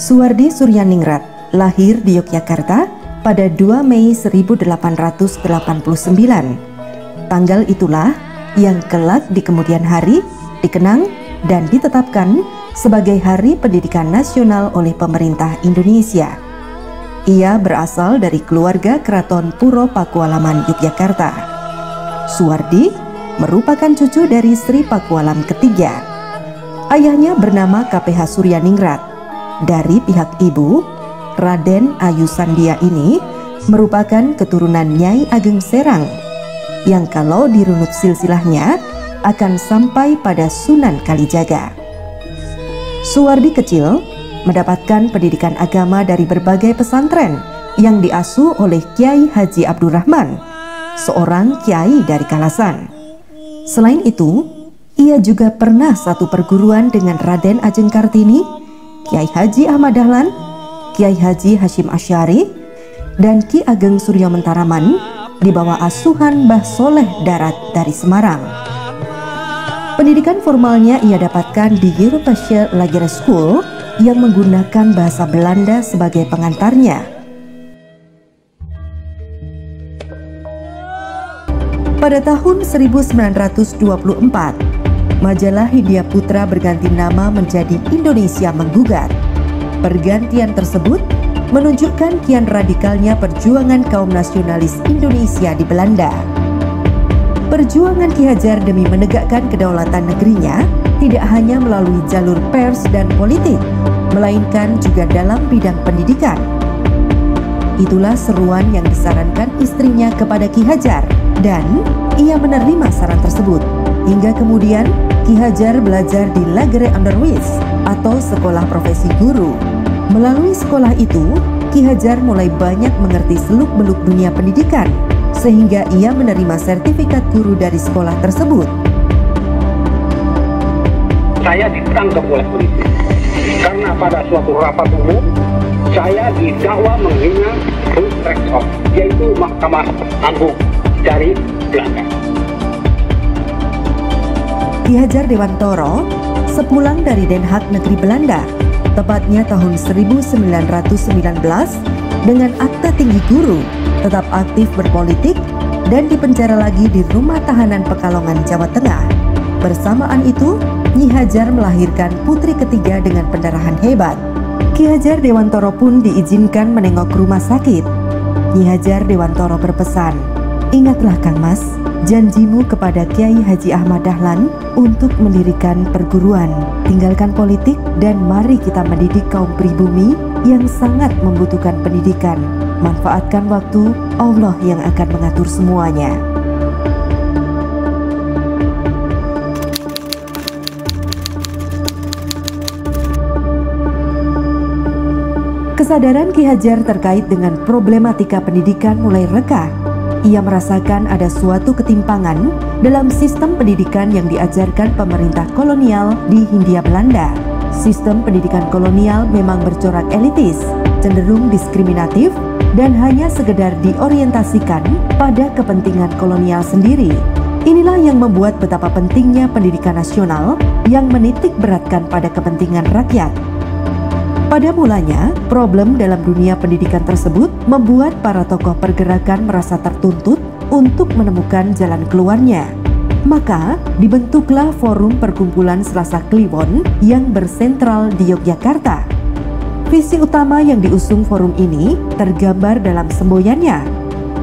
Suwardi Suryaningrat lahir di Yogyakarta pada 2 Mei 1889. Tanggal itulah yang kelak di kemudian hari dikenang dan ditetapkan sebagai Hari Pendidikan Nasional oleh pemerintah Indonesia. Ia berasal dari keluarga Keraton Puro Pakualaman Yogyakarta. Suwardi merupakan cucu dari Sri Pakualam ketiga. Ayahnya bernama KPH Suryaningrat. Dari pihak ibu, Raden Ayu Sandia ini merupakan keturunan Nyai Ageng Serang yang kalau dirunut silsilahnya akan sampai pada Sunan Kalijaga. Suwardi kecil mendapatkan pendidikan agama dari berbagai pesantren yang diasuh oleh Kiai Haji Abdurrahman, seorang kiai dari Kalasan. Selain itu, ia juga pernah satu perguruan dengan Raden Ajeng Kartini, Kiai Haji Ahmad Dahlan, Kiai Haji Hashim Asy'ari, dan Ki Ageng Suryo Mentaraman di bawah asuhan Mbah Soleh Darat dari Semarang. Pendidikan formalnya ia dapatkan di Europese Lagere School yang menggunakan bahasa Belanda sebagai pengantarnya. Pada tahun 1924, majalah Hindia Putra berganti nama menjadi Indonesia Menggugat. Pergantian tersebut menunjukkan kian radikalnya perjuangan kaum nasionalis Indonesia di Belanda. Perjuangan Ki Hajar demi menegakkan kedaulatan negerinya tidak hanya melalui jalur pers dan politik, melainkan juga dalam bidang pendidikan. Itulah seruan yang disarankan istrinya kepada Ki Hajar, dan ia menerima saran tersebut. Hingga kemudian Ki Hajar belajar di Lagere Onderwijs atau sekolah profesi guru. Melalui sekolah itu, Ki Hajar mulai banyak mengerti seluk-beluk dunia pendidikan, sehingga ia menerima sertifikat guru dari sekolah tersebut. Saya ditangkap oleh polisi karena pada suatu rapat umum saya didakwa menghina Hof, yaitu Mahkamah Agung dari Belanda. Ki Hajar Dewantoro sepulang dari Den Haag negeri Belanda, tepatnya tahun 1919, dengan akta tinggi guru, tetap aktif berpolitik dan dipenjara lagi di Rumah Tahanan Pekalongan, Jawa Tengah. Bersamaan itu, Nyi Hajar melahirkan putri ketiga dengan pendarahan hebat. Ki Hajar Dewantoro pun diizinkan menengok rumah sakit. Nyi Hajar Dewantoro berpesan, "Ingatlah Kang Mas, janjimu kepada Kiai Haji Ahmad Dahlan untuk mendirikan perguruan. Tinggalkan politik dan mari kita mendidik kaum pribumi yang sangat membutuhkan pendidikan. Manfaatkan waktu, Allah yang akan mengatur semuanya." Kesadaran Ki Hajar terkait dengan problematika pendidikan mulai reka. Ia merasakan ada suatu ketimpangan dalam sistem pendidikan yang diajarkan pemerintah kolonial di Hindia Belanda. Sistem pendidikan kolonial memang bercorak elitis, cenderung diskriminatif, dan hanya sekedar diorientasikan pada kepentingan kolonial sendiri. Inilah yang membuat betapa pentingnya pendidikan nasional yang menitik beratkan pada kepentingan rakyat. Pada mulanya, problem dalam dunia pendidikan tersebut membuat para tokoh pergerakan merasa tertuntut untuk menemukan jalan keluarnya. Maka, dibentuklah Forum Perkumpulan Selasa Kliwon yang bersentral di Yogyakarta. Visi utama yang diusung forum ini tergambar dalam semboyannya: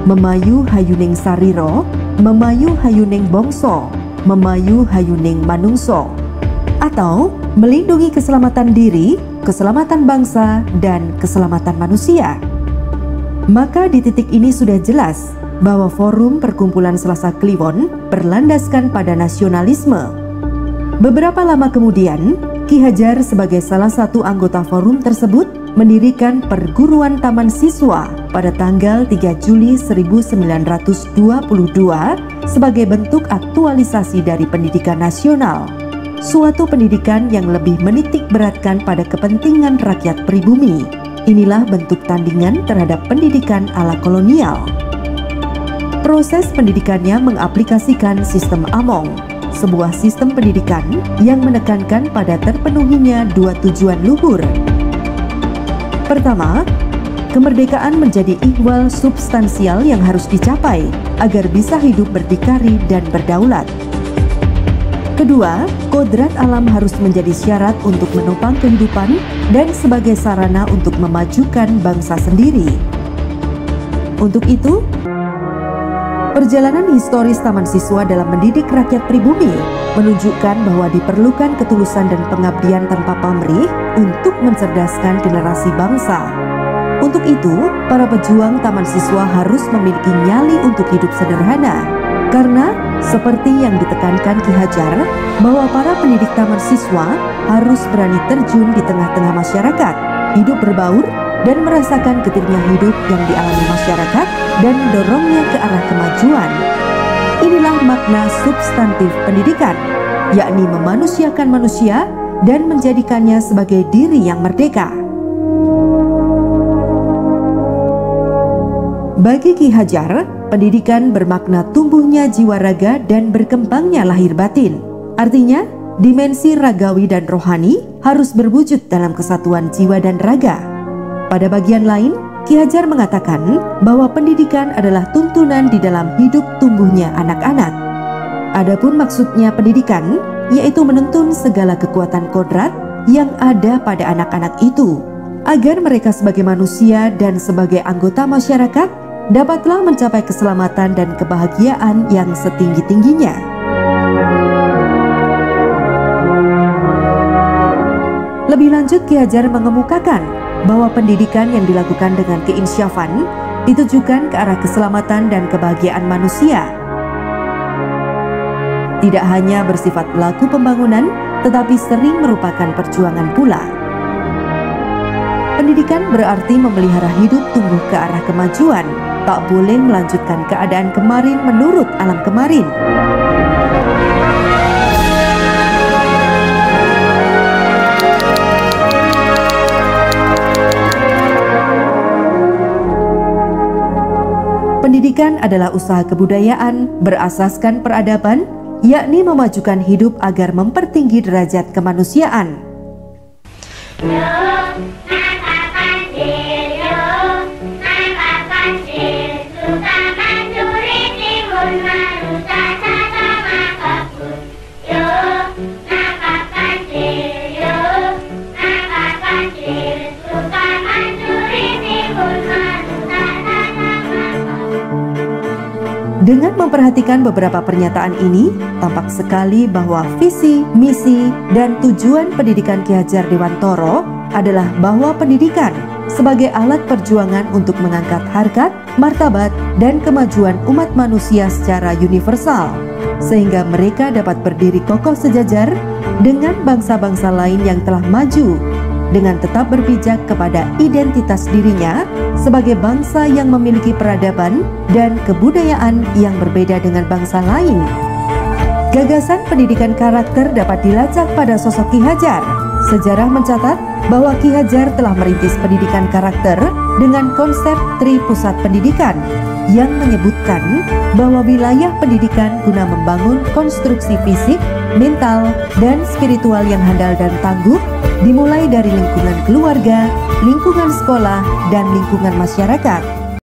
memayu hayuning sariro, memayu hayuning bongso, memayu hayuning manungso, atau melindungi keselamatan diri, keselamatan bangsa, dan keselamatan manusia. Maka di titik ini sudah jelas bahwa Forum Perkumpulan Selasa Kliwon berlandaskan pada nasionalisme. Beberapa lama kemudian, Ki Hajar sebagai salah satu anggota forum tersebut mendirikan Perguruan Taman Siswa pada tanggal 3 Juli 1922 sebagai bentuk aktualisasi dari pendidikan nasional. Suatu pendidikan yang lebih menitik beratkan pada kepentingan rakyat pribumi. Inilah bentuk tandingan terhadap pendidikan ala kolonial. Proses pendidikannya mengaplikasikan sistem Among, sebuah sistem pendidikan yang menekankan pada terpenuhinya dua tujuan luhur. Pertama, kemerdekaan menjadi ihwal substansial yang harus dicapai agar bisa hidup berdikari dan berdaulat. Kedua, kodrat alam harus menjadi syarat untuk menopang kehidupan dan sebagai sarana untuk memajukan bangsa sendiri. Untuk itu, perjalanan historis Taman Siswa dalam mendidik rakyat pribumi menunjukkan bahwa diperlukan ketulusan dan pengabdian tanpa pamrih untuk mencerdaskan generasi bangsa. Untuk itu, para pejuang Taman Siswa harus memiliki nyali untuk hidup sederhana. Karena, seperti yang ditekankan Ki Hajar, bahwa para pendidik Taman Siswa harus berani terjun di tengah-tengah masyarakat, hidup berbaur, dan merasakan getirnya hidup yang dialami masyarakat dan mendorongnya ke arah kemajuan. Inilah makna substantif pendidikan, yakni memanusiakan manusia dan menjadikannya sebagai diri yang merdeka. Bagi Ki Hajar, pendidikan bermakna tumbuhnya jiwa raga dan berkembangnya lahir batin. Artinya, dimensi ragawi dan rohani harus berwujud dalam kesatuan jiwa dan raga. Pada bagian lain, Ki Hajar mengatakan bahwa pendidikan adalah tuntunan di dalam hidup tumbuhnya anak-anak. Adapun maksudnya pendidikan, yaitu menuntun segala kekuatan kodrat yang ada pada anak-anak itu, agar mereka sebagai manusia dan sebagai anggota masyarakat dapatlah mencapai keselamatan dan kebahagiaan yang setinggi-tingginya. Lebih lanjut, Ki Hajar mengemukakan bahwa pendidikan yang dilakukan dengan keinsyafan ditujukan ke arah keselamatan dan kebahagiaan manusia. Tidak hanya bersifat pelaku pembangunan, tetapi sering merupakan perjuangan pula. Pendidikan berarti memelihara hidup tumbuh ke arah kemajuan, tak boleh melanjutkan keadaan kemarin menurut alam kemarin. Pendidikan adalah usaha kebudayaan berasaskan peradaban, yakni memajukan hidup agar mempertinggi derajat kemanusiaan. Dengan memperhatikan beberapa pernyataan ini, tampak sekali bahwa visi, misi, dan tujuan pendidikan Ki Hajar Dewantoro adalah bahwa pendidikan sebagai alat perjuangan untuk mengangkat harkat, martabat, dan kemajuan umat manusia secara universal, sehingga mereka dapat berdiri kokoh sejajar dengan bangsa-bangsa lain yang telah maju, dengan tetap berpijak kepada identitas dirinya sebagai bangsa yang memiliki peradaban dan kebudayaan yang berbeda dengan bangsa lain. Gagasan pendidikan karakter dapat dilacak pada sosok Ki Hajar. Sejarah mencatat bahwa Ki Hajar telah merintis pendidikan karakter dengan konsep Tri Pusat Pendidikan yang menyebutkan bahwa wilayah pendidikan guna membangun konstruksi fisik, mental, dan spiritual yang handal dan tangguh dimulai dari lingkungan keluarga, lingkungan sekolah, dan lingkungan masyarakat.